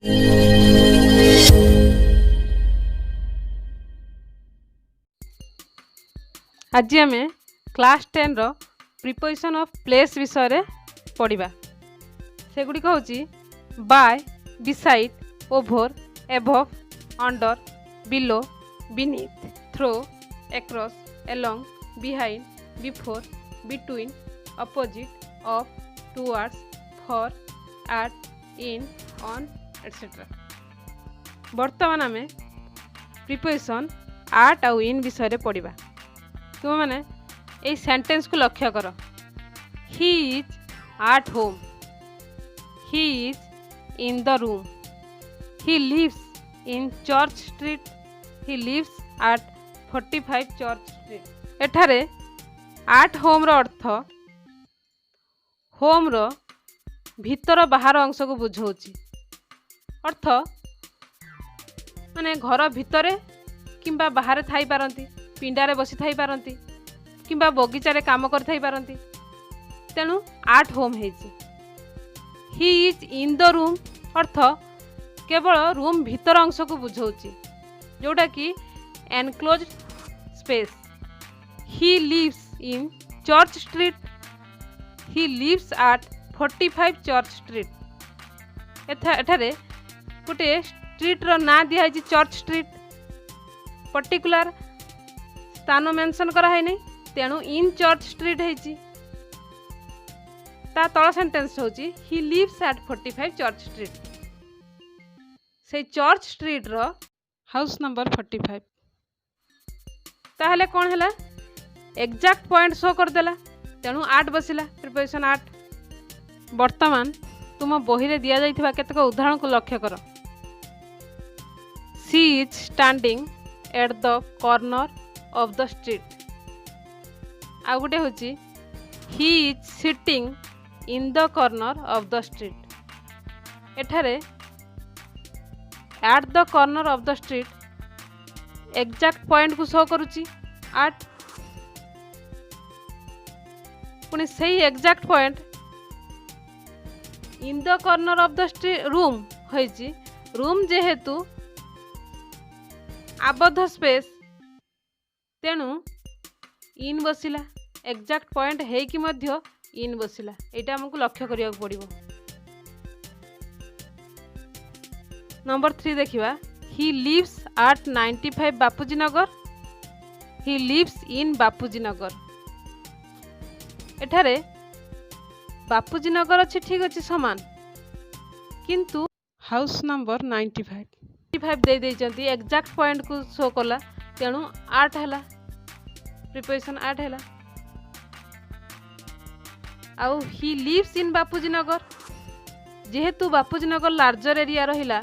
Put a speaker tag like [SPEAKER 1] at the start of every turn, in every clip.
[SPEAKER 1] आज आम क्लास 10 रो प्रिपोजिशन ऑफ प्लेस विषय पढ़ा सेगुड़ी हूँ by beside over above under below beneath through across along behind before between opposite of towards for at in on etcetera. बर्तमान आम प्रिपोजिशन आट आउ इन विषय पढ़ा। तुम मैंने ये सेंटेंस को लक्ष्य कर। He is at home, he is in the room, he lives in church street, he lives at 45 church street. एठारे एट होम रो अर्थ होम रो भीतर बाहर अंश को बुझाऊँच। अर्थ माने घर भितर किंबा बाहर थाई पारती, पिंडारे बसी थाई पारती किंबा बगीचारे काम कर थाई पारती, तेणु एट होम हेची। He is in the room अर्थ केवल रूम भीतर अंश को बुझाऊँच, जोटा कि enclose space. He lives in church street, he lives at 45 church street. एठारे गोटे स्ट्रीट रो ना दिया है चर्च स्ट्रीट, पर्टिकुलर स्थान मेंशन करा है नहीं, तेणु इन चर्च स्ट्रीट है। ता तल सेंटेंस होची he lives at 45 church street. से चर्च स्ट्रीट रो हाउस नंबर 45। ताहले कौन है एग्जैक्ट पॉइंट शो करदेला, तेणु आठ बसिला प्रिपोजिशन आठ। वर्तमान तुम बही रे दिया जाइथिबा केतक उदाहरण को लक्ष्य कर। She is standing at the corner of the street. आ गोटे होची he is sitting in the corner of the street. एठारे at the corner of the street exact point को शो करुची आठ। पुणी सही exact point in the corner of the street room होईची। रूम जेहेतु आबद्ध स्पेस, तेणु इन बसिला एग्जैक्ट पॉइंट है कि मध्य इन बसिला। एटा हमको लक्ष्य करिया पड़िबो। नंबर 3 देखिबा। He lives at 95 Bapuji Nagar, he lives in Bapuji Nagar. एठारे बापूजी नगर अच्छी ठीक अच्छी समान, किंतु हाउस नंबर 95 दे देइचंती एग्जैक्ट पॉइंट को शो कला, तेणु 8 है प्रिपोजिशन 8 है। आउ ही लिव्स इन बापूजी नगर, जेहेतु बापूजी नगर लार्जर एरिया रहिला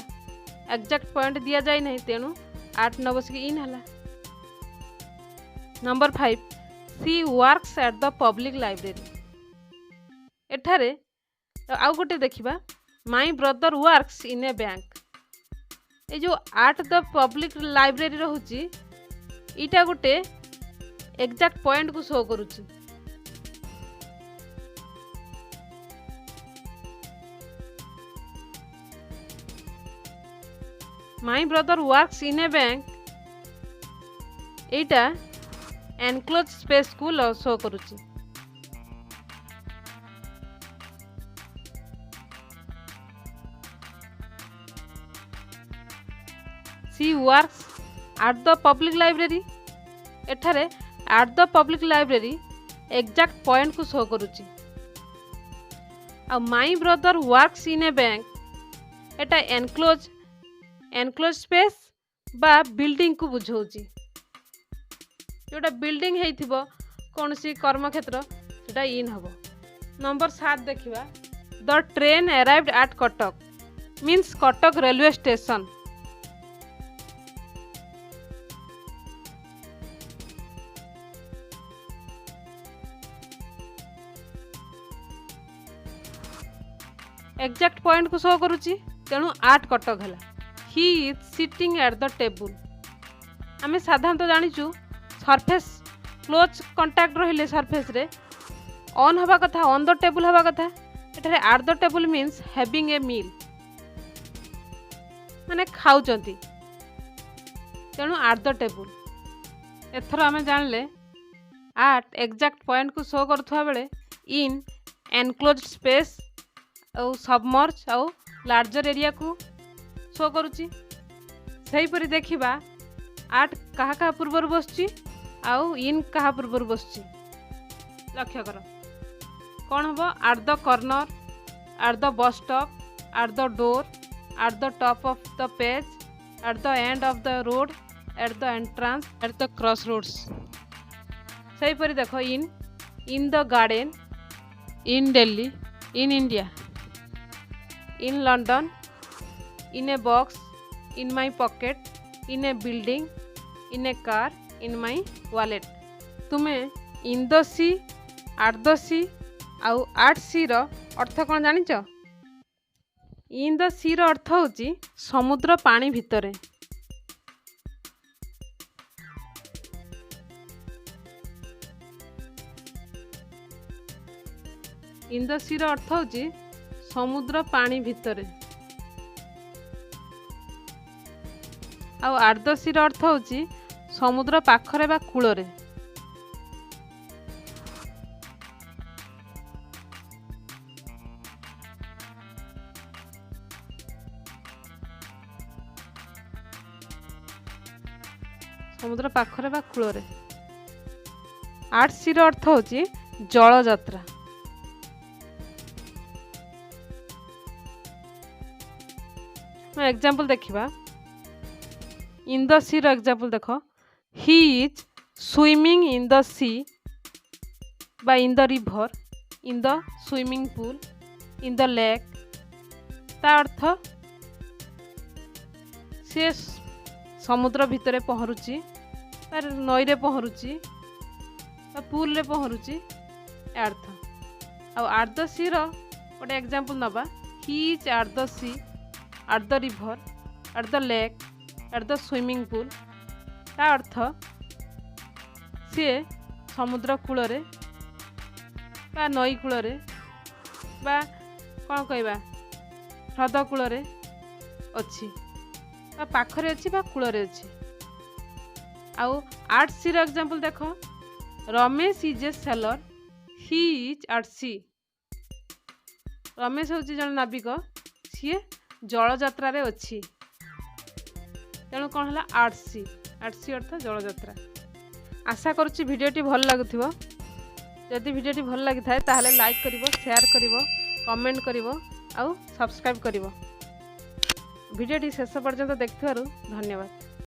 [SPEAKER 1] एग्जैक्ट पॉइंट दिया जाए नहीं, तेणु 8 न बसिक इन है। Number 5 she works at the public library. एठारे आउ गोटे देखिबा my brother works in a bank. ये जो एट द पब्लिक लाइब्रेरी रहुची इटा गोटे एग्जैक्ट पॉइंट को शो करुची। My brother works in a bank एटा एनक्लोज स्पेस को शो करुची। She works at the public library. एठारे at the public library exact point को शो करुची। आ my brother works in a bank एटा एनक्लोज स्पेस बा बिल्डिंग को बुझाऊँच। जोटा बिल्डिंग हेइथिबो कौन सी कर्मक्षेत्र सेटा इन हबो। नंबर 7 देखिबा। The train arrived at Cuttack means Cuttack railway station. Exact point को शो करुची, तेणु 8 कटक है। He is sitting at the table. आम साधारणतः जाचु सरफेस क्लोज कंटाक्ट रहिले सरफेस रे ऑन हवा कथा, ऑन द टेबुल हवा कथा। एठारे at the table means having a meal. माने खाउचंती तेणु आट द टेबुल। एथर आम जानले आट एक्जाक्ट पॉइंट को शो करुवा बेले इन एनक्लोज स्पेस आउ सबमर्ज आउ लार्जर एरिया को शो करुच्ची। सेहीपरि देखिबा आट कहा कहा पूर्वर बसची आउ इन कहा पूर्वर बसची। लक्ष्य कर कौन हम at the corner, at the bus stop, at the door, at the top of the page, at the end of the road, at the entrance, at the cross roads. सेहीपरि देख in the garden, in Delhi, in India, in London, in a box, in my pocket, in a building, in a car, in my wallet. तुम्हें in the sea, at the सी आउ आट सी रो अर्थ कौन जानिच? इन the सी रो अर्थ होची समुद्र पानी भितरे। इन the सी रो अर्थ होची समुद्र पानी भितरे। आउ आट द सी रो अर्थ होची समुद्र पाखरे बा कूलरे। समुद्र पाखरे बा कूलरे। आट सी रो अर्थ होची जल यात्रा। एग्जाम्पल देखिबा इन द सी रो एग्जाम्पल देख he is swimming in the sea बा in the river, in the swimming pool, in the lake. ता अर्थ सी समुद्र भितर पहरुची, नई रे पहरुची, पूल रे पहरुची अर्थ। आट द सी रो गोटे एग्जाम्पल नबा he is at the sea, at the river, at the lake, at the swimming pool. ता अर्थ सी समुद्र कूलरे बा नई कूलरे बा कौन कहवा ह्रद कूलरे अच्छी बा पाखरे अच्छी बा कूलरे अच्छी। आउ आट सी रो एग्जाम्पल देख Ramesh is a sailor, he is at sea. Ramesh हूँ जन नाविक, सी जल यात्रा रे अच्छी तेणु कौन है आट सी। आट सी अर्थ जल यात्रा। आशा करुच्ची भिडियोटी भल लगुथिबो। जदि भिडियोटी भल लगी थाए ताहले लाइक करिवो, शेयर करिवो, कमेंट करिवो आउ सब्सक्राइब करिवो। भिडियोटी शेष पर्यंत देखिथिबारु धन्यवाद।